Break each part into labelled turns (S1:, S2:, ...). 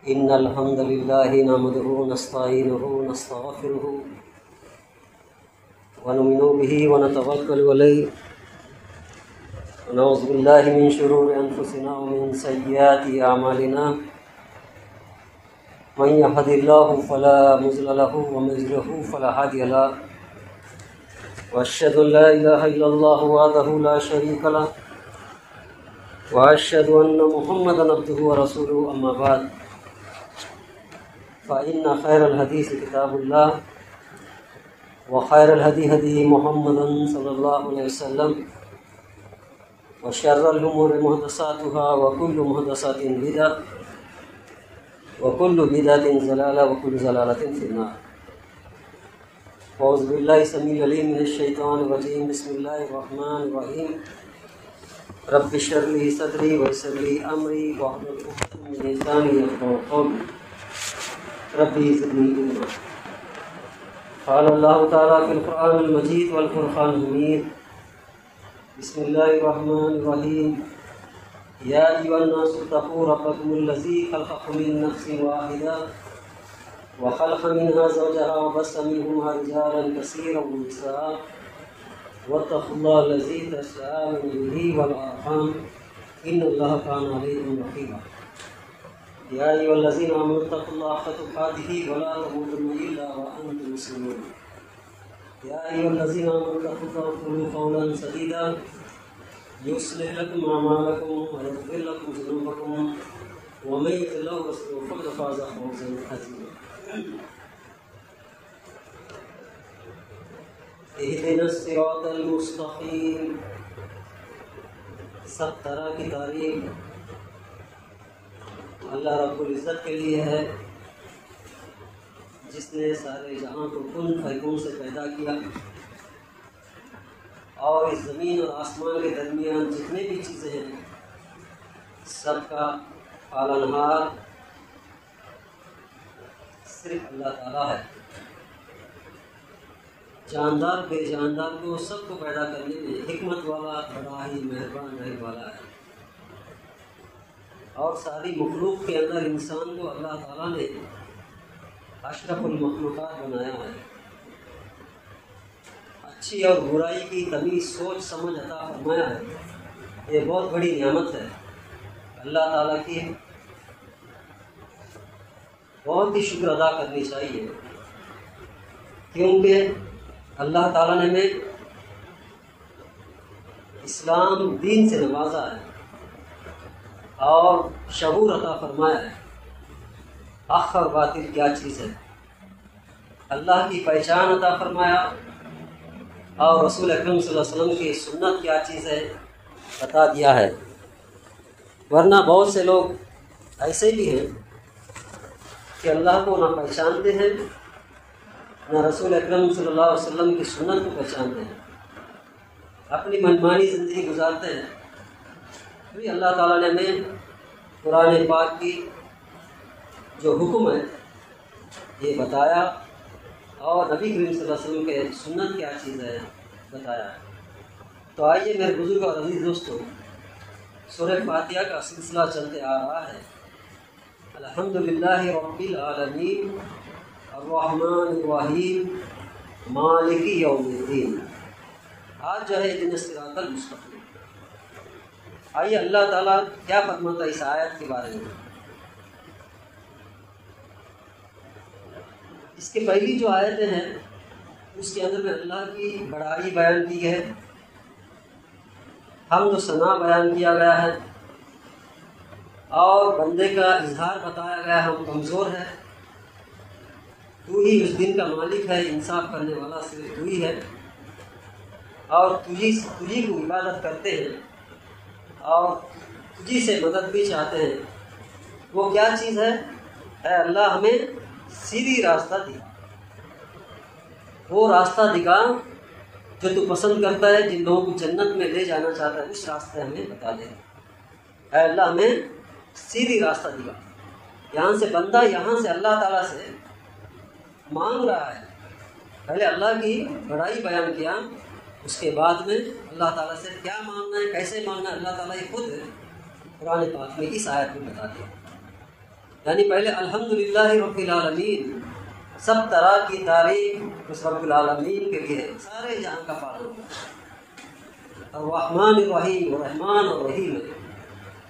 S1: إن الحمد لله نحمده ونستعينه ونستغفره ونؤمن به ونتوكل عليه ونعوذ بالله من شرور أنفسنا ومن سيئات أعمالنا من يهد الله فلا مضل له ومن يضلل فلا هادي له وأشهد أن لا إله إلا الله وحده لا شريك له وأشهد أن محمدا عبده ورسوله أما بعد فإن خير الحديث كتاب الله وخير الهدي هدي محمد صلى الله عليه وسلم وشر الأمور محدثاتها وكل محدثات بدعة وكل بدعة ضلالة وكل ضلالة في النار. أعوذ بالله السميع العليم من الشيطان الرجيم. بسم الله الرحمن الرحيم. رب اشرح لي صدري ويسر لي أمري واحلل عقدة من لساني يفقهوا قولي ربي زدني علما. قال الله تعالى في القرآن المجيد والفرقان الحميد. بسم الله الرحمن الرحيم. يا أيها الناس اتقوا ربكم الذي خلقكم من نفس واحدة وخلق منها زوجها وبث منهما رجالا كثيرا ونساء واتقوا الله الذي تساءلون به والأرحام إن الله كان عليكم رقيبا. يا أيها الذين آمنوا اتقوا الله حق تقاته ولا تموتن إلا وأنتم مسلمون. يا أيها الذين آمنوا اتقوا الله وقولوا قولا سديدا يصلح لكم أعمالكم ويغفر لكم ذنوبكم ومن يطع الله ورسوله فقد فاز فوزا عظيما. اهدنا الصراط المستقيم. سب طرح کی تعریف اللہ رب العزت کے لیے ہے جس نے سارے جہاں کو کن فیکون سے پیدا کیا اور اس زمین اور آسمان کے درمیان جتنے بھی چیزیں ہیں سب کا پالنہار صرف اللہ تعالیٰ ہے. جاندار بے جاندار کو سب کو پیدا کرنے میں حکمت والا بڑا ہی مہربان رہنے والا ہے. اور ساری مخلوق کے اندر انسان کو اللہ تعالیٰ نے اشرف المخلوقات بنایا ہے. اچھی اور برائی کی تمیز سوچ سمجھ عطا فرمایا ہے. یہ بہت بڑی نعمت ہے اللہ تعالیٰ کی. بہت ہی شکر ادا کرنی چاہیے کیونکہ اللہ تعالیٰ نے ہمیں اسلام دین سے نوازا ہے اور شعور عطا فرمایا ہے. حق اور باطل کیا چیز ہے اللہ کی پہچان عطا فرمایا اور رسول اکرم صلی اللہ علیہ وسلم کی سنت کیا چیز ہے بتا دیا ہے. ورنہ بہت سے لوگ ایسے بھی ہیں کہ اللہ کو نہ پہچانتے ہیں نہ رسول اکرم صلی اللہ علیہ وسلم کی سنت کو پہچانتے ہیں. اپنی منمانی زندگی گزارتے ہیں. پھر اللہ تعالیٰ نے ہمیں قرآن پاک کی جو حکم ہے یہ بتایا اور نبی کریم صلی اللہ علیہ وسلم کے سنت کیا چیز ہے بتایا. تو آئیے میرے بزرگ اور عزیز دوستوں سورہ فاتحہ کا سلسلہ چلتے آ رہا ہے. الحمدللہ رب العالمین الرحمن الرحیم مالک یوم الدین. آج جو ہے اہدنا الصراط المستقیم. آئیے اللہ تعالیٰ کیا فرماتا ہے اس آیت کے بارے میں. اس کے پہلی جو آیتیں ہیں اس کے اندر میں اللہ کی بڑائی بیان کی ہے, حمد و ثنا بیان کیا گیا ہے اور بندے کا اظہار بتایا گیا ہے ہم کمزور ہیں, تو ہی اس دن کا مالک ہے, انصاف کرنے والا صرف تو ہی ہے اور تجھی کو عبادت کرتے ہیں اور تجھی سے مدد بھی چاہتے ہیں. وہ کیا چیز ہے؟ اے اللہ ہمیں سیدھی راستہ دکھا, وہ راستہ دکھا جو تو پسند کرتا ہے, جن لوگوں کو جنت میں لے جانا چاہتا ہے اس راستے ہمیں بتا دے. اے اللہ ہمیں سیدھی راستہ دکھا. یہاں سے بندہ یہاں سے اللہ تعالیٰ سے مانگ رہا ہے. پہلے اللہ کی بڑائی بیان کیا, اس کے بعد میں اللہ تعالیٰ سے کیا مانگنا ہے, کیسے مانگنا ہے, اللہ تعالیٰ یہ خود قرآن پاک میں اس آیت میں بتا دیا. یعنی پہلے الحمدللہ رب العالمین، سب طرح کی تعریف اس رب العالمین کے لیے، سارے جہاں کا پالن، الرحمن الرحیم، رحمان الرحیم،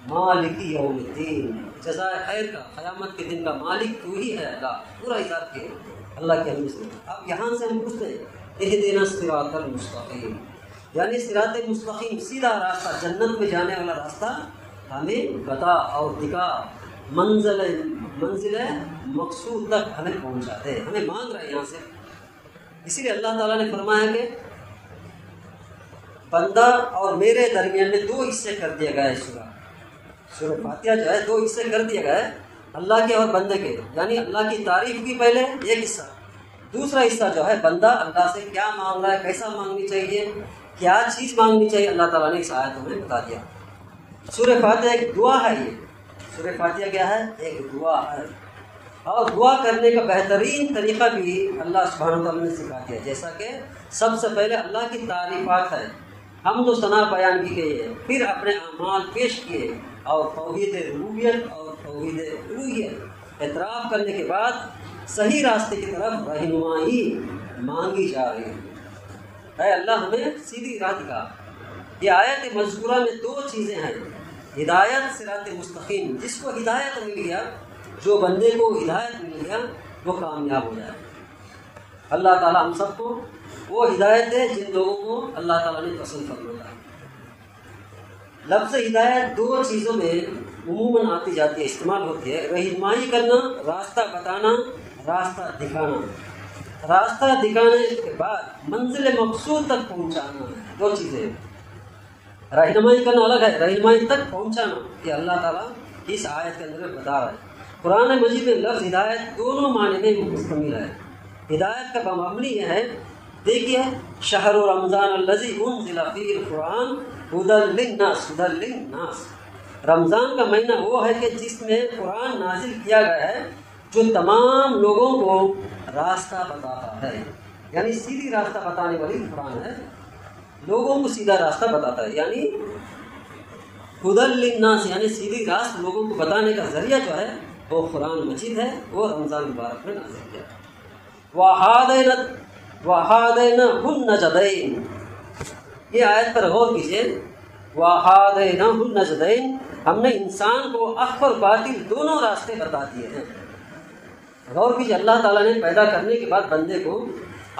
S1: مالک یوم الدین، جزائے خیر کا، قیامت کے دن کا مالک تو ہی ہے اللہ، پورا اظہار کیا اللہ کے حمد سے۔ اب یہاں سے ہم پوچھتے ہیں اہدنا الصراط المستقیم، یعنی صراط مستقیم، سیدھا راستہ، جنت میں جانے والا راستہ ہمیں بتا اور دکھا، منزل مقصود تک ہمیں پہنچا دے، ہمیں مانگ رہے ہیں یہاں سے۔ اسی لیے اللہ تعالیٰ نے فرمایا کہ بندہ اور میرے درمیان میں دو حصے کر دیا گیا ہے، سورہ فاتحہ جو ہے دو حصے کر دیا گیا ہے، اللہ کے اور بندے کے، یعنی اللہ کی تعریف کی پہلے ایک حصہ، دوسرا حصہ جو ہے بندہ اللہ سے کیا مانگ رہا ہے، کیسا مانگنی چاہیے، کیا چیز مانگنی چاہیے، اللہ تعالیٰ نے اس آیت میں بتا دیا۔ سورہ فاتحہ ایک دعا ہے، یہ سورہ فاتحہ کیا ہے؟ ایک دعا ہے، اور دعا کرنے کا بہترین طریقہ بھی اللہ سبحانہ وتعالیٰ نے سکھا دیا، جیسا کہ سب سے پہلے اللہ کی تعریفات ہے، حمد و ثنا بیان کی گئی ہے، پھر اپنے اعمال پیش کیے اور توحید ربوبیت اور توحید الوہیت اعتراف کرنے کے بعد صحیح راستے کی طرف رہنمائی مانگی جا رہی ہے۔ اے اللہ ہمیں سیدھی راہ دکھا۔ یہ آیت مذکورہ میں دو چیزیں ہیں، ہدایت، صراط مستقیم، جس کو ہدایت مل گیا، جو بندے کو ہدایت مل گیا وہ کامیاب ہو جائے۔ اللہ تعالیٰ ہم سب کو وہ ہدایت دے جن لوگوں کو اللہ تعالیٰ نے پسند فرمایا۔ لفظ ہدایت دو چیزوں میں عموماً آتی جاتی ہے، استعمال ہوتی ہے، رہنمائی کرنا، راستہ بتانا، راستہ دکھانا۔ راستہ دکھانے کے بعد منزل مقصود تک پہنچانا، دو چیزیں، رہنمائی کرنا الگ ہے، رہنمائی تک پہنچانا، یہ اللہ تعالیٰ اس آیت کے اندر بتا رہا ہے۔ قرآن مجید میں لفظ ہدایت دونوں معنی میں مشتمل ہے۔ ہدایت کا مبنی یہ ہے، دیکھیے، شہر رمضان الذی انزل فیہ القرآن ھدی للناس، رمضان کا مہینہ وہ ہے کہ جس میں قرآن نازل کیا گیا ہے جو تمام لوگوں کو راستہ بتاتا ہے، یعنی سیدھی راستہ بتانے والی قرآن ہے، لوگوں کو سیدھا راستہ بتاتا ہے، یعنی ھدی للناس، یعنی سیدھی راست لوگوں کو بتانے کا ذریعہ جو ہے وہ قرآن مجید ہے، وہ رمضان مبارک میں نازل کیا ہے۔ وَهَادَيْنَاهُ النَّجْدَيْنِ، یہ آیت پر غور کیجیے، وَهَادَيْنَاهُ النَّجْدَيْنِ، ہم نے انسان کو حق اور باطل دونوں راستے بتا دیے ہیں۔ غور کیجیے، اللہ تعالیٰ نے پیدا کرنے کے بعد بندے کو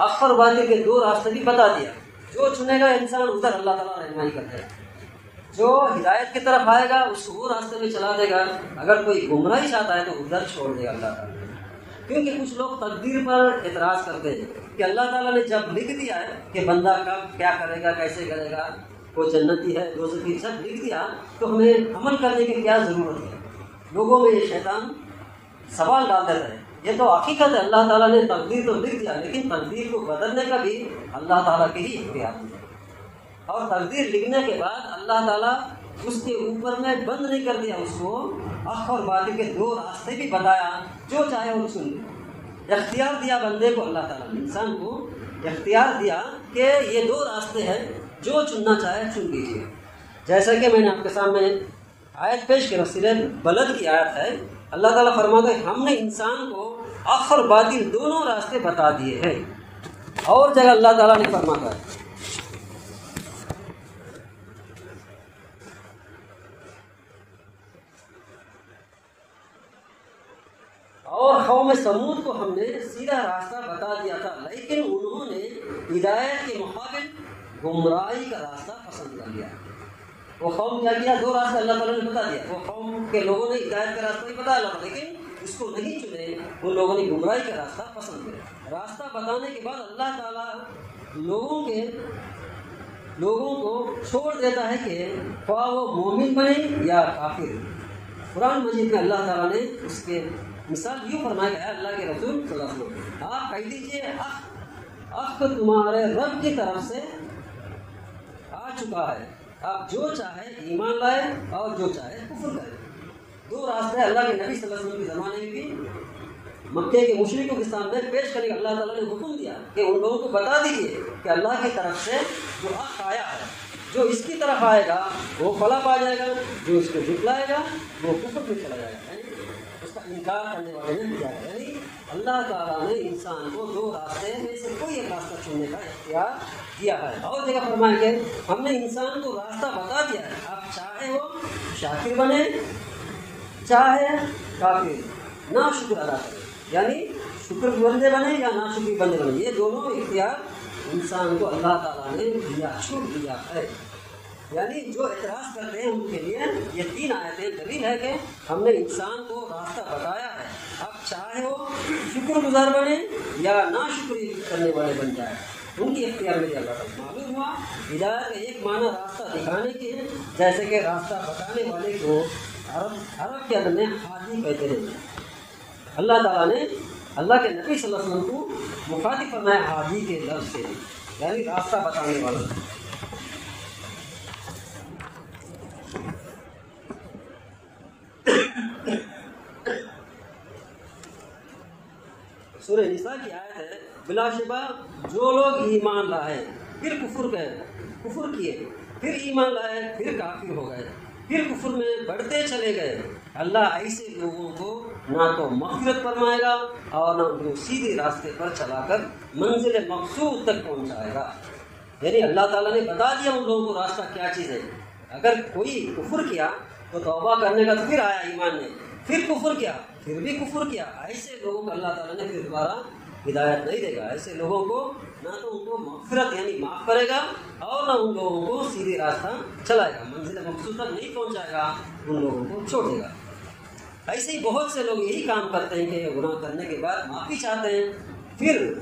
S1: حق اور باطل کے دو راستے بھی بتا دیا، جو چنے گا انسان ادھر اللہ تعالیٰ رہنمائی کرتے ہیں، جو ہدایت کی طرف آئے گا اس کو وہ راستے میں چلا دے گا، اگر کوئی گمراہی چاہتا ہے تو ادھر چھوڑ دے گا اللہ تعالیٰ۔ کیونکہ کچھ لوگ تقدیر پر اعتراض کرتے ہیں کہ اللہ تعالیٰ نے جب لکھ دیا ہے کہ بندہ کب کیا کرے گا، کیسے کرے گا، وہ جنتی ہے دوزخی، سب لکھ دیا تو ہمیں عمل کرنے کی کیا ضرورت ہے؟ لوگوں میں یہ شیطان سوال ڈال دیتا ہے۔ یہ تو حقیقت ہے، اللہ تعالیٰ نے تقدیر تو لکھ دیا، لیکن تقدیر کو بدلنے کا بھی اللہ تعالیٰ کے ہی اختیار ہے، اور تقدیر لکھنے کے بعد اللہ تعالیٰ اس کے اوپر میں بند نہیں کر دیا، اس کو حق اور باطل کے دو راستے بھی بتایا، جو چاہے وہ چن لے۔ اختیار دیا بندے کو، اللہ تعالیٰ نے انسان کو اختیار دیا کہ یہ دو راستے ہیں، جو چننا چاہے چن لیجیے۔ جیسا کہ میں نے آپ کے سامنے آیت پیش کی، سورہ بلد کی آیت ہے، اللہ تعالیٰ فرماتا ہے ہم نے انسان کو حق اور باطل دونوں راستے بتا دیے ہیں۔ اور جگہ اللہ تعالیٰ نے فرماتا ہے، اور قوم سمود کو ہم نے سیدھا راستہ بتا دیا تھا، لیکن انہوں نے ہدایت کے مقابل گمراہی کا راستہ پسند کر لیا۔ وہ قوم کیا کیا؟ دو راستے اللہ تعالیٰ نے بتا دیا، وہ قوم کے لوگوں نے ہدایت کا راستہ ہی بتایا، لیکن اس کو نہیں چنے، ان لوگوں نے گمراہی کا راستہ پسند کیا۔ راستہ بتانے کے بعد اللہ تعالیٰ لوگوں کو چھوڑ دیتا ہے کہ خواہ وہ مومن بنے یا کافر۔ قرآن مجید میں اللہ تعالیٰ نے اس کے مثال یوں فرمایا ہے، اللہ کے رسول صلی اللہ علیہ وسلم، آپ کہہ دیجیے حق تمہارے رب کی طرف سے آ چکا ہے، آپ جو چاہے ایمان لائے اور جو چاہے کفر کرے۔ دو راستے اللہ کے نبی صلی اللہ علیہ وسلم کے زمانے میں بھی مکے کے مشرکوں کے سامنے پیش کرنے کا اللہ تعالیٰ نے حکم دیا کہ ان لوگوں کو بتا دیجیے کہ اللہ کی طرف سے جو حق آیا ہے، جو اس کی طرف آئے گا وہ فلاح پا جائے گا، جو اس کو جھٹلائے گا وہ کفر میں چلا جائے گا۔ اس کا انکار کرنے والے نے دیا ہے۔ یعنی اللہ تعالیٰ نے انسان کو دو راستے میں سے کوئی ایک راستہ چننے کا اختیار دیا ہے۔ اور جگہ فرمائیں گے ہم نے انسان کو راستہ بتا دیا ہے، آپ چاہے وہ شاکر بنے چاہے کافر نا شکر ادا کرے، یعنی شکر بندے بنے یا نا شکر بندے بنے، یہ دونوں اختیار انسان کو اللہ تعالیٰ نے دیا، چھوٹ دیا ہے۔ یعنی جو اعتراض کرتے ہیں ان کے لیے یہ 3 آیتیں دلیل ہے کہ ہم نے انسان کو راستہ بتایا ہے، اب چاہے وہ شکر گزار بنے یا نا شکری کرنے والے بن جائے، ان کی اختیار میں اللہ تعالیٰ۔ معلوم ہوا ہدایت کا ایک معنی راستہ دکھانے کی ہے، جیسے کہ راستہ بتانے والے کو عرب کے اندر میں حاجی کہتے ہیں۔ اللہ تعالیٰ نے اللہ کے نبی صلی اللہ علیہ وسلم کو مخاطب فرمایا حاجی کے لفظ سے، یعنی راستہ بتانے والا۔ سورہ نساء کی آیت ہے، بلا شبہ جو لوگ ایمان لائے پھر کفر کیے، پھر ایمان لائے پھر کافر ہو گئے، پھر کفر میں بڑھتے چلے گئے، اللہ ایسے لوگوں کو نہ تو مغفرت فرمائے گا اور نہ ان کو سیدھے راستے پر چلا کر منزل مقصود تک پہنچائے گا۔ یعنی اللہ تعالیٰ نے بتا دیا ان لوگوں کو راستہ کیا چیز ہے۔ اگر کوئی کفر کیا تو توبہ کرنے کا تو پھر آیا ایمان میں، پھر کفر کیا پھر بھی کفر کیا، ایسے لوگوں کو اللہ تعالیٰ نے پھر دوبارہ ہدایت نہیں دے گا۔ ایسے لوگوں کو نہ تو ان کو مغفرت یعنی معاف کرے گا اور نہ ان لوگوں کو سیدھے راستہ چلائے گا، منزل مقصود تک نہیں پہنچائے گا، ان لوگوں کو چھوڑ دے گا۔ ایسے ہی بہت سے لوگ یہی کام کرتے ہیں کہ گناہ کرنے کے بعد معافی چاہتے ہیں، پھر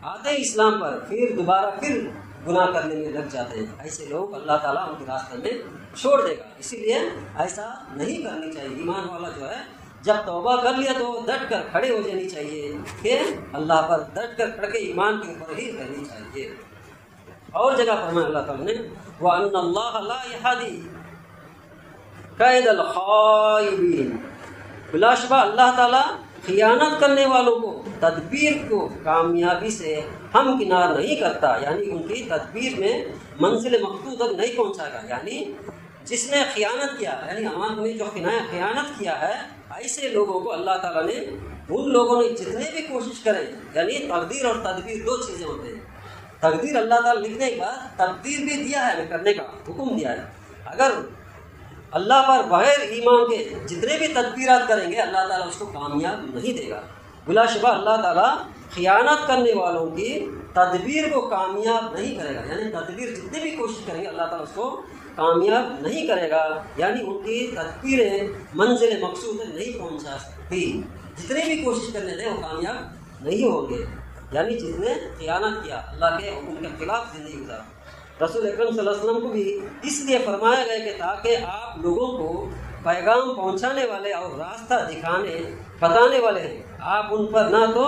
S1: آتے ہیں اسلام پر، پھر دوبارہ پھر گناہ کرنے میں لگ جاتے ہیں۔ ایسے لوگ اللہ تعالیٰ ان کے راستے میں چھوڑ دے گا، اسی لیے ایسا نہیں کرنی چاہیے۔ ایمان والا جو ہے جب توبہ کر لیا تو ڈٹ کر کھڑے ہو جانی چاہیے کہ اللہ پر ڈٹ کر کھڑ کے ایمان کے اوپر ہی رہنی چاہیے۔ اور جگہ فرمایا اللہ تعالیٰ نے وَأَنَّ اللَّهَ لَا يَهْدِي كَيْدَ الْخَائِبِينَ، بلا شبہ اللہ تعالیٰ خیانت کرنے والوں کو تدبیر کو کامیابی سے ہمکنار نہیں کرتا، یعنی ان کی تدبیر میں منزل مقصود تک نہیں پہنچائے گا۔ یعنی جس نے خیانت کیا، یعنی امان نے جو خیانت کیا ہے، ایسے لوگوں کو اللہ تعالیٰ نے، ان لوگوں نے جتنے بھی کوشش کریں، یعنی تقدیر اور تدبیر 2 چیزیں ہوتے ہیں۔ تقدیر اللہ تعالیٰ لکھنے کے بعد تقدیر بھی دیا ہے، کرنے کا حکم دیا ہے۔ اگر اللہ پر بغیر ایمان کے جتنے بھی تدبیرات کریں گے اللہ تعالیٰ اس کو کامیاب نہیں دے گا۔ بلا شبہ اللہ تعالیٰ خیانت کرنے والوں کی تدبیر کو کامیاب نہیں کرے گا، یعنی تدبیر جتنے بھی کوشش کریں گے اللہ تعالیٰ اس کو کامیاب نہیں کرے گا، یعنی ان کی تدبیریں منزل مقصود نہیں پہنچا سکتی، جتنے بھی کوشش کرنے دیں وہ کامیاب نہیں ہوں گے۔ یعنی جس نے خیانت کیا، اللہ کے حکم کے خلاف زندگی گزارا۔ رسول اکرم صلی اللہ علیہ وسلم کو بھی اس لیے فرمایا گیا کہ تاکہ آپ لوگوں کو پیغام پہنچانے والے اور راستہ دکھانے بتانے والے ہیں، آپ ان پر نہ تو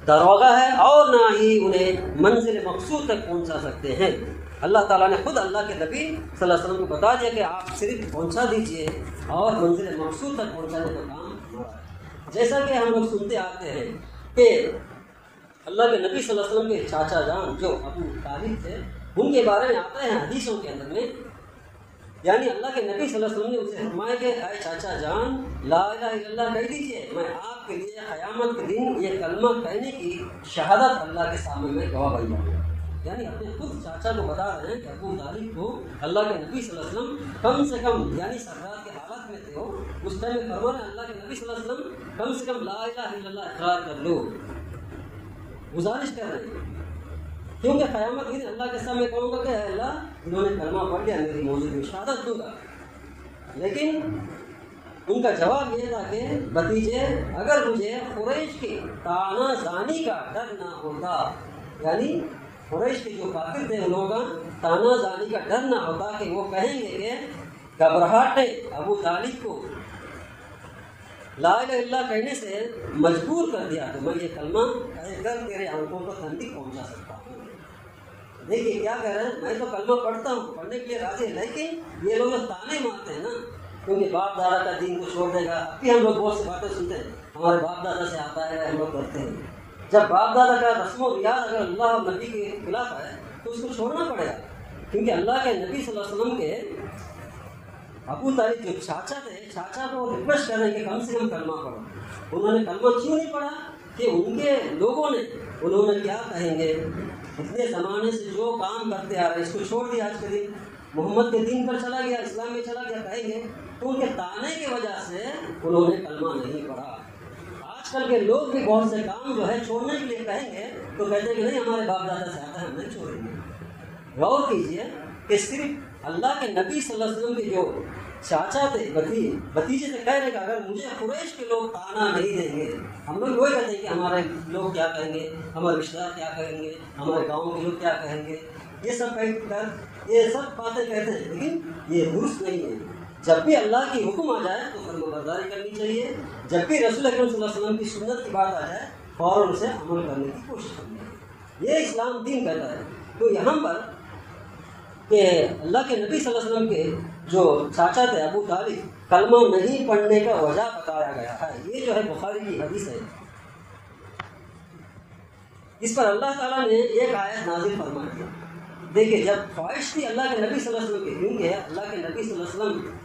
S1: دروغہ ہے اور نہ ہی انہیں منزل مقصود تک پہنچا سکتے ہیں۔ اللہ تعالیٰ نے خود اللہ کے نبی صلی اللہ علیہ وسلم کو بتا دیا کہ آپ صرف پہنچا دیجئے اور منزل مقصود تک پہنچانے کا کام ہمارا ہے۔ جیسا کہ ہم لوگ سنتے آتے ہیں کہ اللہ کے نبی صلی اللہ علیہ وسلم کے چاچا جان جو ابو طالب تھے، ان کے بارے میں آتا ہے حدیثوں کے اندر میں، یعنی اللہ کے نبی صلی اللہ علیہ وسلم نے اسے فرمایا کہ اے چاچا جان لا الہ الا اللہ کہہ دیجیے، میں آپ کے لیے قیامت کے دن یہ کلمہ کہنے کی شہادت اللہ کے سامنے میں گواہ بن جاؤں گا۔ یعنی اپنے خود چاچا کو بتا رہے ہیں کہ ابو طالب کو اللہ کے نبی صلی اللہ علیہ وسلم کم سے کم، یعنی سکرات کے حالت میں تھے وہ، اس ٹائم میں فرما رہے ہیں اللہ کے نبی صلی اللہ علیہ وسلم کم سے کم لا الہ الا اللہ اقرار کر لو، گزارش کر رہے ہیں، کیونکہ قیامت کے دن اللہ کے سامنے کہوں گا کہ اے اللہ انہوں نے کلمہ پڑھ لیا، میری موجود میں شہادت دوں گا۔ لیکن ان کا جواب یہ تھا کہ بھتیجے اگر مجھے قریش کی طعنہ زانی کا ڈر نہ ہوتا، یعنی قریش کے جو کافر تھے ان لوگوں کا طعنہ زانی کا ڈر نہ ہوتا کہ وہ کہیں گے کہ گھبراہٹ نے ابو طالب کو لا الہ الا اللہ کہنے سے مجبور کر دیا تو میں یہ کلمہ کہہ کر تیرے آنکھوں کو ٹھنڈی پہنچا سکتا ہوں۔ دیکھیے کیا کہہ رہے ہیں، میں تو کلمہ پڑھتا ہوں، پڑھنے کے لیے راضی ہے، لیکن یہ لوگ تانے مارتے ہیں نا، کیونکہ باپ دادا کا دین کو چھوڑ دے گا۔ ابھی ہم لوگ بہت سی باتیں سنتے ہیں، ہمارے باپ دادا سے آتا ہے ہم لوگ کرتے ہیں، جب باپ دادا کا رسم و رواج اگر اللہ اور نبی کے خلاف ہے تو اس کو چھوڑنا پڑے گا، کیونکہ اللہ کے نبی صلی اللہ علیہ وسلم کے ابو طالب جو چاچا تھے، چاچا کو ریکویسٹ کر رہے ہیں کہ کم سے کم کلمہ پڑھو. انہوں نے کلمہ کیوں نہیں پڑھا کہ ان کے لوگوں نے، انہوں نے کیا کہیں گے، اتنے زمانے سے جو کام کرتے آ رہے ہیں اس کو چھوڑ دیا، آج کے دن محمد کے دین پر چلا گیا، اسلام میں چلا گیا کہیں گے. تو ان کے تانے کی وجہ سے انہوں نے کلمہ نہیں پڑھا. آج کل کے لوگ بھی بہت سے کام جو ہے چھوڑنے کے لیے کہیں گے تو کہتے ہیں کہ نہیں ہمارے باپ دادا سے آتا ہے ہم نہیں چھوڑیں گے. غور کیجیے کہ صرف اللہ کے نبی صلی اللہ علیہ وسلم کے جو چاچا تھے، بھتیجے سے کہہ رہے کہ اگر مجھے قریش کے لوگ تانا نہیں دیں گے، ہم لوگ وہی کہتے ہیں کہ ہمارے لوگ کیا کہیں گے، ہمارے رشتہ دار کیا کہیں گے، ہمارے گاؤں کے لوگ کیا کہیں گے، یہ سب یہ سب باتیں کہتے ہیں، لیکن یہ درست نہیں ہے. جب بھی اللہ کی حکم آ جائے تو فرما برداری کرنی چاہیے. جب بھی رسول اکرم صلی اللہ علیہ وسلم کی سنت کی بات آ جائے فوراً اسے عمل کرنے کی کوشش کرنی ہے. یہ اسلام دین کہتا ہے. تو یہاں پر کہ اللہ کے نبی صلی اللہ علیہ وسلم کے جو چاچا تھے ابو طالب، کلمہ نہیں پڑھنے کا وجہ بتایا گیا ہے. یہ جو ہے بخاری کی حدیث ہے. اس پر اللہ تعالیٰ نے ایک آیت نازل فرمائی. دیکھیے جب خواہش تھی اللہ کے نبی صلی اللہ علیہ وسلم کی، کیونکہ اللہ کے نبی صلی اللہ علیہ وسلم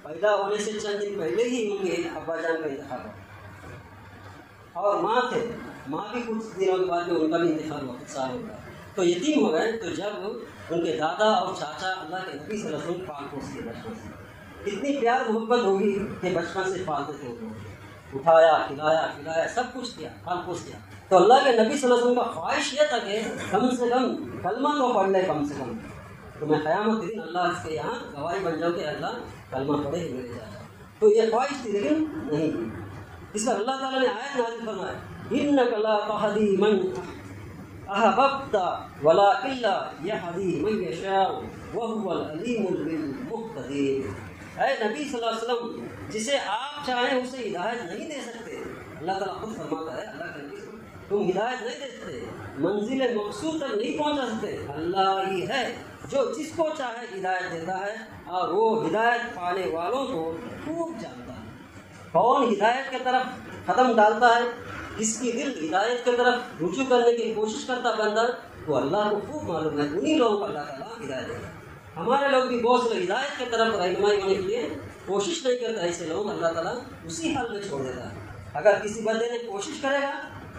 S1: پیدا ہونے سے چند دن پہلے ہی ان کے ابا جان کا انتقال ہوا، اور ماں تھے، ماں بھی کچھ دنوں کے بعد میں ان کا بھی انتقال ہوا، کچھ سال ہو گیا، تو یتیم ہو گئے. تو جب ان کے دادا اور چاچا اللہ کے نبی صلی اللہ علیہ وسلم پال پوس کے بچپن سے، اتنی پیار محبت ہوگی کہ بچپن سے پالتے تھے، ان کو اٹھایا کھلایا سب کچھ کیا، پال پوس کیا. تو اللہ کے نبی صلی اللہ علیہ وسلم کا خواہش یہ تھا کہ کم سے کم کلمہ تو پڑھ لے کم سے کم، تو میں قیامت کے دن اللہ اس کے یہاں گواہی بن جاؤں کہ اللہ کلمہ پڑھے ہی میرے جاتا. تو یہ خواہش تھی لیکن نہیں کی. اس پر اللہ تعالیٰ نے آیت نازل فرمایا، اِنَّكَ لَا تَهْدِي مَنْ أَحْبَبْتَ وَلَٰكِنَّ يَهْدِي مَن يَشَاءُ وَهُوَ الْعَلِيمُ الْمُهْتَدِي. اے نبی صلی اللہ علیہ وسلم، جسے آپ چاہیں اسے ہدایت نہیں دے سکتے. اللہ تعالیٰ خود فرماتا ہے اللہ کے نبی سے، تم ہدایت نہیں دے سکتے، منزل مقصود تک نہیں پہنچا سکتے. اللہ ہی ہے جو جس کو چاہے ہدایت دیتا ہے، اور وہ ہدایت پانے والوں کو خوب جانتا ہے. کون ہدایت کی طرف قدم ڈالتا ہے، جس کی دل ہدایت کی طرف رجوع کرنے کی کوشش کرتا بندہ، وہ اللہ کو خوب معلوم ہے. انہیں لوگوں کو اللہ تعالیٰ ہدایت دیتا ہے. ہمارے لوگ بھی بہت سے ہدایت کی طرف رہنمائی ہونے کے لیے کوشش نہیں کرتے. ایسے لوگ اللہ تعالیٰ اسی حال میں چھوڑ دیتا ہے. اگر کسی بندے نے کوشش کرے گا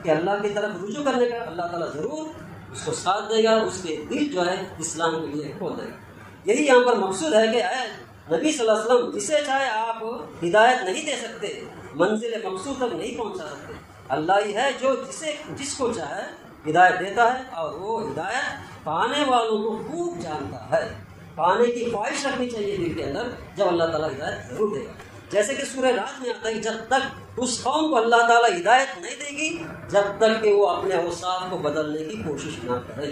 S1: کہ اللہ کی طرف رجوع کرنے کا، اللہ تعالیٰ ضرور اس کو ساتھ دے گا، اس کے دل جو ہے اسلام کے لیے کھول دے گا. یہی یہاں پر مقصود ہے کہ اے نبی صلی اللہ علیہ وسلم، جسے چاہے آپ ہدایت نہیں دے سکتے، منزل مقصود تک نہیں پہنچا سکتے. اللہ ہی ہے جو جس کو چاہے ہدایت دیتا ہے، اور وہ ہدایت پانے والوں کو خوب جانتا ہے. پانے کی خواہش رکھنی چاہیے دل کے اندر، جب اللہ تعالیٰ ہدایت ضرور دے گا. جیسے کہ سورہ رات میں آتا ہے، جب تک اس قوم کو اللہ تعالیٰ ہدایت نہیں دے گی جب تک کہ وہ اپنے اوصاف کو بدلنے کی کوشش نہ کرے.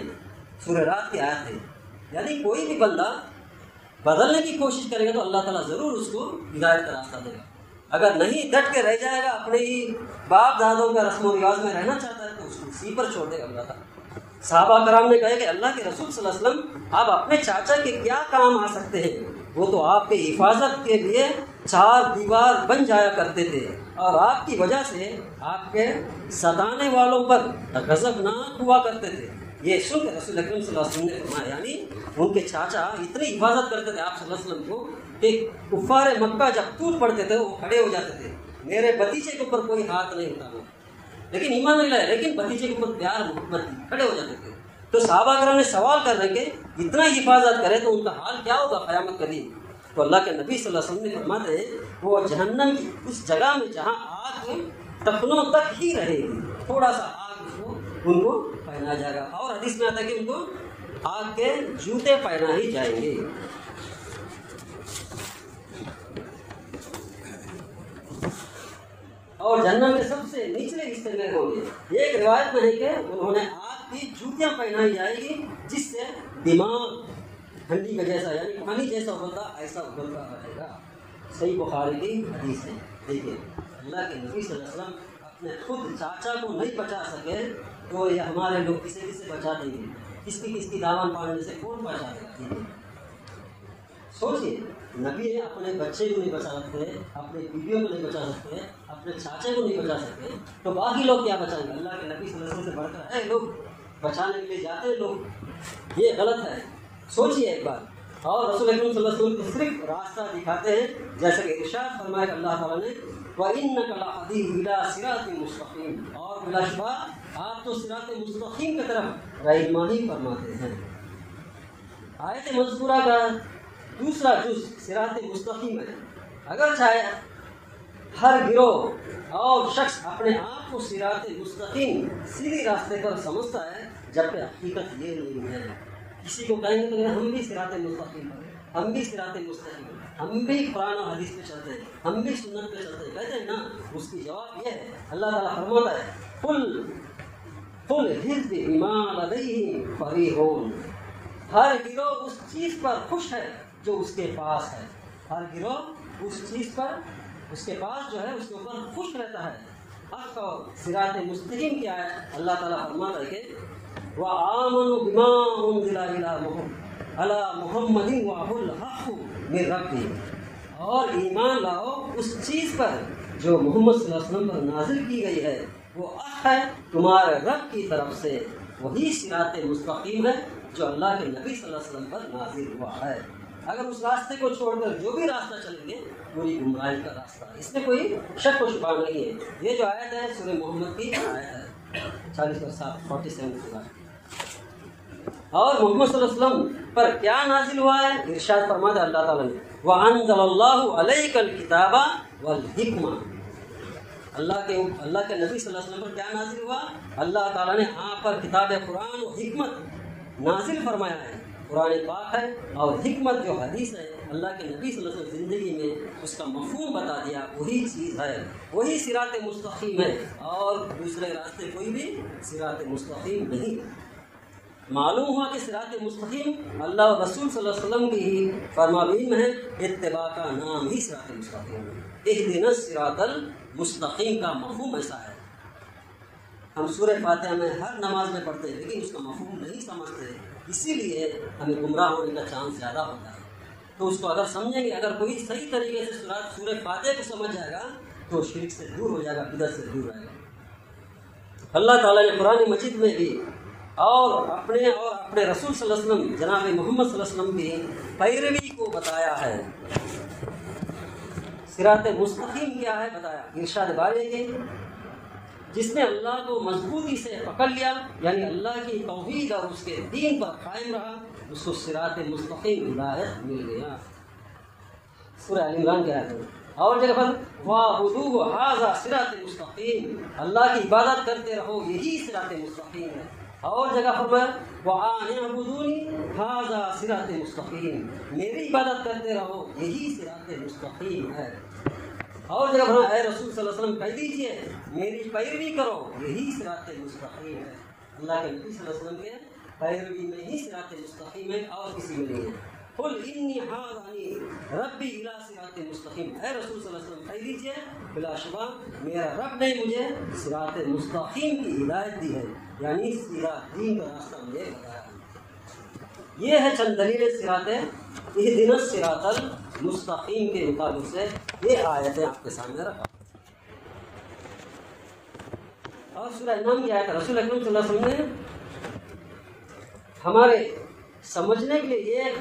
S1: سورہ رات کی آیت ہے. یعنی کوئی بھی بندہ بدلنے کی کوشش کرے گا تو اللہ تعالیٰ ضرور اس کو ہدایت کا راستہ دے گا. اگر نہیں ڈٹ کے رہ جائے گا، اپنے ہی باپ دادوں کا رسم و رواج میں رہنا چاہتا ہے، تو اس کو اسی پر چھوڑ دے گا اللہ تعالیٰ. صحابہ کرام نے کہا کہ اللہ کے رسول صلی اللہ علیہ وسلم، آپ اپنے چاچا کے کیا کام آ سکتے ہیں؟ وہ تو آپ کے حفاظت کے لیے چار دیوار بن جایا کرتے تھے، اور آپ کی وجہ سے آپ کے ستانے والوں پر غضبناک ہوا کرتے تھے. یہ سن کے رسول اکرم صلی اللہ علیہ وسلم نے فرمایا، یعنی ان کے چاچا اتنی حفاظت کرتے تھے آپ صلی اللہ علیہ وسلم کو کہ کفار مکہ جب ٹوٹ پڑتے تھے وہ کھڑے ہو جاتے تھے، میرے بھتیجے کے اوپر کوئی ہاتھ نہیں اٹھانا، لیکن ایمان نہیں لائے، لیکن بھتیجے کے اوپر پیار محبت تھی، کھڑے ہو جاتے تھے. تو صحابہ کرام نے سوال کر رہے کہ اتنا حفاظت کرے تو ان کا حال کیا ہوگا قیامت کا دن؟ تو اللہ کے نبی صلی اللہ علیہ وسلم نے فرماتے ہیں وہ جہنم کی اس جگہ میں جہاں آگ ٹخنوں تک ہی رہے گی، تھوڑا سا آگ ان کو پہنا جائے گا. اور حدیث میں آتا ہے کہ ان کو آگ کے جوتے پہنا ہی جائیں گے. اور جہنم کے سب سے نچلے حصے میں ہوں گے. ایک روایت میں ہے کہ انہوں نے آگ کی جوتیاں پہنائی جائے گی جس سے دماغ ٹھنڈی کا جیسا، یعنی پانی جیسا ابلتا ایسا ابلتا رہے گا. صحیح بخاری کی حدیث ہے. دیکھیے اللہ کے نبی صلی اللہ علیہ وسلم اپنے خود چاچا کو نہیں بچا سکے تو یہ ہمارے لوگ کسی سے بچا دیں گے؟ کس کی دامن پاڑنے سے کون بچا دے گا؟ سوچیے، نبی اپنے بچے کو نہیں بچا سکتے، اپنے بیویوں کو نہیں بچا سکتے، اپنے چاچے کو نہیں بچا سکتے، تو باقی لوگ کیا بچائیں گے؟ اللہ کے نبی صلی اللہ علیہ وسلم سے بڑھ کر لوگ بچانے کے لیے جاتے ہیں لوگ. یہ غلط ہے. سوچیے ایک بار، اور رسول اکرم صلی اللہ علیہ وسلم کو صرف راستہ دکھاتے ہیں، جیسے کہ ارشاد فرمایا اللہ تعالیٰ نے وَإِنَّكَ لَهَدِي إِلَىٰ صِرَاطٍ مُسْتَقِيمٍ، اور بلا شبہ آپ تو صراط مستقیم کی طرف رہنمائی فرماتے ہیں۔ آیت مذکورہ کا دوسرا جز صراط مستقیم ہے۔ اگر چاہے ہر گروہ اور شخص اپنے آپ کو صراط مستقیم سیدھی راستے پر سمجھتا ہے، جبکہ حقیقت یہ نہیں ہے۔ کسی کو کہیں گے تو ہم بھی صراط مستقیم ہیں، ہم بھی صراط مستقیم ہیں، ہم بھی قرآن و حدیث پہ چلتے ہیں، ہم بھی سنت پہ چلتے ہیں، کہتے ہیں نا، اس کی جواب یہ ہے، اللہ تعالیٰ فرماتا ہے قل حزب بما لدیہم فریحون، ہر گروہ اس چیز پر خوش ہے جو اس کے پاس ہے، ہر گروہ اس چیز پر اس کے پاس جو ہے اس کے اوپر خوش رہتا ہے۔ حق اور صراط مستقیم کیا ہے؟ اللہ تعالیٰ فرماتا ہے کہ وَآمَنُوا بِمَا أُنزِلَ عَلَىٰ مُحَمَّدٍ وَهُوَ الْحَقُّ مِن رَبِّهِمْ، اور ایمان لاؤ اس چیز پر جو محمد صلی اللہ علیہ وسلم پر نازل کی گئی ہے، وہ حق ہے تمہارے رب کی طرف سے، وہی صراط مستقیم ہے جو اللہ کے نبی صلی اللہ علیہ وسلم پر نازل ہوا ہے۔ اگر اس راستے کو چھوڑ کر جو بھی راستہ چلیں گے پوری گمراہی کا راستہ ہے، اس میں کوئی شک و شبہ نہیں ہے۔ یہ جو آیت ہے سورہ محمد کی آیت ہے 47 اور محمد صلی اللہ علیہ وسلم پر کیا نازل ہوا ہے؟ ارشاد فرماتا ہے اللہ تعالیٰ نے وَأَنزَلَ اللَّهُ عَلَيْكَ الْكِتَابَ وَالْحِكْمَةَ، اللہ کے نبی صلی اللہ علیہ وسلم پر کیا نازل ہوا؟ اللہ تعالیٰ نے آپ پر کتاب قرآن و حکمت نازل فرمایا ہے۔ قرآن پاک ہے اور حکمت جو حدیث ہے، اللہ کے نبی صلی اللہ علیہ وسلم زندگی میں اس کا مفہوم بتا دیا، وہی چیز ہے، وہی صراط مستقیم ہے، اور دوسرے راستے کوئی بھی صراط مستقیم نہیں۔ معلوم ہوا کہ صراط مستقیم اللہ و رسول صلی اللہ علیہ وسلم کی ہی فرمابین میں ہے، اتباع کا نام ہی صراط مستقیم ہے۔ اہدنا الصراط المستقیم کا مفہوم ایسا ہے۔ ہم سورہ فاتحہ میں ہر نماز میں پڑھتے ہیں لیکن اس کا مفہوم نہیں سمجھتے، اسی لیے ہمیں گمراہ ہونے کا چانس زیادہ ہوتا ہے۔ تو اس کو اگر سمجھیں گے، اگر کوئی صحیح طریقے سے سورہ فاتحہ کو سمجھ جائے گا تو شرک سے دور ہو جائے گا، بدعت سے دور رہے گا۔ اللہ تعالیٰ نے قرآن مجید میں بھی اور اپنے رسول صلی اللہ علیہ وسلم جناب محمد صلی اللہ علیہ وسلم کی پیروی کو بتایا ہے۔ صراط مستقیم کیا ہے بتایا، ارشاد باری ہے کہ جس نے اللہ کو مضبوطی سے پکڑ لیا، یعنی اللہ کی توحید اور اس کے دین پر قائم رہا، اس کو صراط مستقیم ہدایت مل گیا۔ سورہ آل عمران کی آیت ہے۔ اور جگہ پر وَاعْبُدُوهُ هَٰذَا صِرَاطٌ مُسْتَقِيمٌ، اللہ کی عبادت کرتے رہو، یہی صراط مستقیم ہے۔ اور جگہ فرمایا وَأَنِ اعْبُدُونِي هَٰذَا صِرَاطٌ مُسْتَقِيمٌ، میری عبادت کرتے رہو، یہی صراط مستقیم ہے۔ اور جگہ فرمایا اے رسول صلی اللہ علیہ وسلم کہہ دیجیے میری پیروی کرو، یہی صراط مستقیم ہے۔ اللہ کے نبی صلی اللہ علیہ وسلم کے پیروی میں ہی صراط مستقیم ہے، اور کسی میں نہیں ہے۔ قل انی ہدانی ربی الی صراط مستقیم، اے رسول صلی اللہ علیہ وسلم کہہ دیجیے بلا شبہ میرا رب نے مجھے صراط مستقیم کی ہدایت دی ہے، یعنی سیدھا دین کا راستہ مجھے بتایا ہے۔ یہ ہے چند دلیل صراط اہدنا الصراط المستقیم کے مطابق سے یہ آیتیں آپ کے سامنے رکھا۔ اور سورہ انعام کی آیت رسول اکرم صلی اللہ علیہ وسلم نے ہمارے سمجھنے کے لیے ایک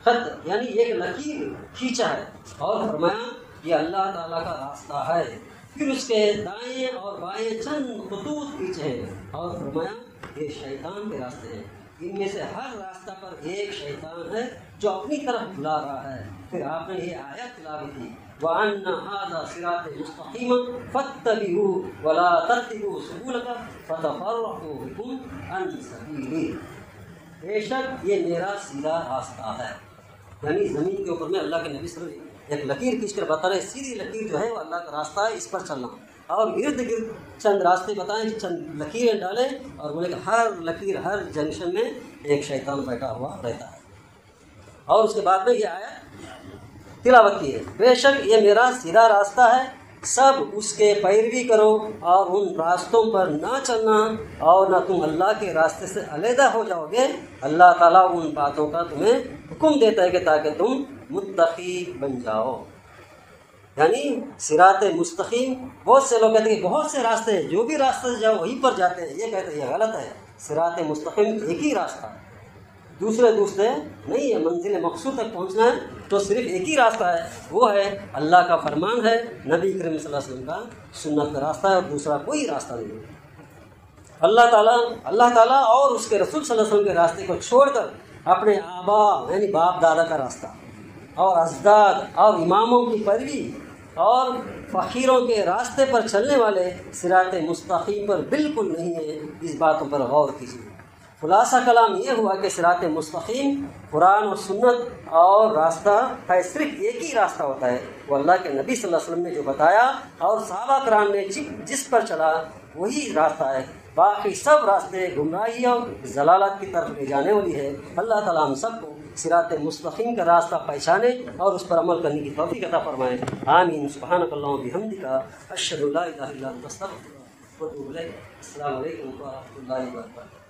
S1: خط یعنی ایک لکیر کھینچا ہے اور فرمایا یہ اللہ تعالیٰ کا راستہ ہے، پھر اس کے دائیں اور بائیں چند خطوط کھینچے ہیں اور فرمایا یہ شیطان کے راستے ہیں، ان میں سے ہر راستہ پر ایک شیطان ہے جو اپنی طرف بلا رہا ہے۔ پھر آپ نے یہ آیت تلاوت کی وَأَنَّ هَٰذَا صِرَاطِ مُسْتَقِيمًا فَاتَّبِعُوهُ وَلَا تَتَّبِعُوا السُّبُلَ فَتَفَرَّقَ بِكُمْ عَنْ سَبِيلِهِ، بے شک یہ میرا سیدھا راستہ ہے، یعنی زمین کے اوپر میں اللہ کے نبی صلی اللہ علیہ وسلم ایک لکیر کھینچ کر بتا رہے سیدھی لکیر جو ہے وہ اللہ کا راستہ ہے، اس پر چلنا، اور ارد گرد چند راستے بتائیں، چند لکیریں ڈالیں اور بولے کہ ہر لکیر ہر جنکشن میں ایک شیطان بیٹھا ہوا رہتا ہے۔ اور اس کے بعد میں یہ آیت تلاوت کی ہے بے شک یہ میرا سیدھا راستہ ہے، سب اس کے پیروی کرو اور ان راستوں پر نہ چلنا، اور نہ تم اللہ کے راستے سے علیحدہ ہو جاؤ گے۔ اللہ تعالیٰ ان باتوں کا تمہیں حکم دیتا ہے کہ تاکہ تم متقی بن جاؤ، یعنی صراط مستقیم۔ بہت سے لوگ کہتے ہیں کہ بہت سے راستے ہیں، جو بھی راستے سے جاؤ وہیں پر جاتے ہیں، یہ کہتے ہیں یہ غلط ہے، صراط مستقیم ایک ہی راستہ ہے، دوسرے نہیں ہے، منزل مقصود تک پہنچنا ہے تو صرف ایک ہی راستہ ہے، وہ ہے اللہ کا فرمان ہے، نبی کریم صلی اللہ علیہ وسلم کا سنت کا راستہ ہے، اور دوسرا کوئی راستہ نہیں ہے۔ اللہ تعالیٰ اور اس کے رسول صلی اللہ علیہ وسلم کے راستے کو چھوڑ کر اپنے آبا یعنی باپ دادا کا راستہ اور اجداد اور اماموں کی پیروی اور فقیروں کے راستے پر چلنے والے صراط مستقیم پر بالکل نہیں ہے۔ اس باتوں پر غور کیجیے۔ خلاصہ کلام یہ ہوا کہ صراط مستقیم قرآن اور سنت اور راستہ ہے، صرف ایک ہی راستہ ہوتا ہے، وہ اللہ کے نبی صلی اللہ علیہ وسلم نے جو بتایا اور صحابہ کرام نے جس پر چلا وہی راستہ ہے، باقی سب راستے گمراہی اور ضلالت کی طرف لے جانے والی ہے۔ اللہ تعالیٰ ہم سب کو صراط مستقیم کا راستہ پہچانے اور اس پر عمل کرنے کی توفیق عطا فرمائے، آمین۔ سبحانک اللہم بحمدک، اشہد ان لا الہ الا انت، استغفرک و اتوب الیک۔ السلام علیکم و رحمۃ اللہ وبرکاتہ۔